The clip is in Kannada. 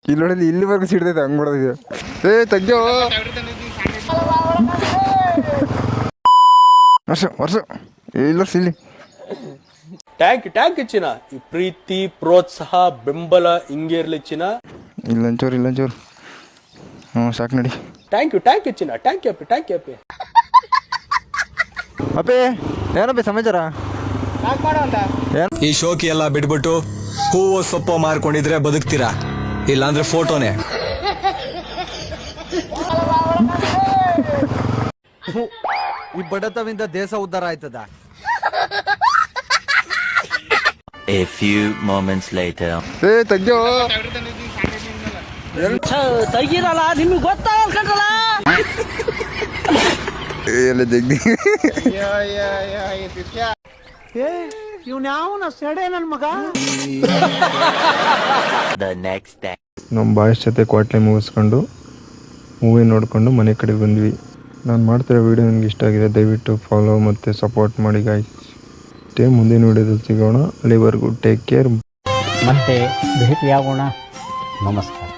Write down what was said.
ಇಲ್ಲಿ ನೋಡಿಲ್ಲಿ ಇಲ್ಲಿವರೆಗೂ ಸಿಡ್ತೈತೆ ಹಂಗೆ ಮಾಡೋದು. ತೆಗ್ಯೋ ವರ್ಷ ಇಲ್ಲ ಇಲ್ಲಿ. ಟ್ಯಾಂಕ್ ಚಿನ್ನ. ಈ ಪ್ರೀತಿ ಪ್ರೋತ್ಸಾಹ ಬೆಂಬಲ ಹಿಂಗೆ ಇರ್ಲಿ ಚಿನ್ನ. ಇಲ್ಲಂಚೋರು ಹ್ಞೂ ಸಾಕು ನಡಿ. ಟ್ಯಾಂಕ್ ಯು ಚಿನ್ನ. ಟ್ಯಾಂಕ್ ಯು ಅಪ್ಪಿ. ಅಪ್ಪೇ ಏನಪ್ಪಿ ಸಮಾಚಾರ? ಈ ಶೋಕಿ ಎಲ್ಲ ಬಿಟ್ಬಿಟ್ಟು ಹೂವು ಸೊಪ್ಪು ಮಾರ್ಕೊಂಡಿದ್ರೆ ಬದುಕ್ತೀರಾ, ಇಲ್ಲಾಂದ್ರೆ ಫೋಟೋನೇ. ಈ ಬಡತವಿಂದ ದೇಶ ಉದ್ಧಾರ ಆಯ್ತದ. A few moments later. ತೆಗ್ಯೋ ತೆಗೀರಲ್ಲ, ನಿಮ್ಗೆ ಗೊತ್ತಾಗಲ್ಲ ಎಲ್ಲ ಜಗ್ಗಿ. ಇವ್ನ್ಯಾವನ ಸೆಡೆ ನನ್ ಮಗ. The next day. ನಮ್ಮ ಬಾಯ್ಸ್ ಜೊತೆ ಕ್ವಾಟ್ಲೆ ಮುಗಿಸ್ಕೊಂಡು ಮೂವಿ ನೋಡಿಕೊಂಡು ಮನೆ ಕಡೆ ಬಂದ್ವಿ. ನಾನು ಮಾಡ್ತಿರೋ ವಿಡಿಯೋ ನಿಮ್ಗೆ ಇಷ್ಟ ಆಗಿದೆ, ದಯವಿಟ್ಟು ಫಾಲೋ ಮತ್ತು ಸಪೋರ್ಟ್ ಮಾಡಿ ಗಾಯ್ಸ್. ಮುಂದಿನ ವಿಡಿಯೋದಲ್ಲಿ ಸಿಗೋಣ. ಅಲ್ಲಿವರೆಗೂ ಟೇಕ್ ಕೇರ್. ಮತ್ತೆ ಭೇಟಿಯಾಗೋಣ. ನಮಸ್ಕಾರ.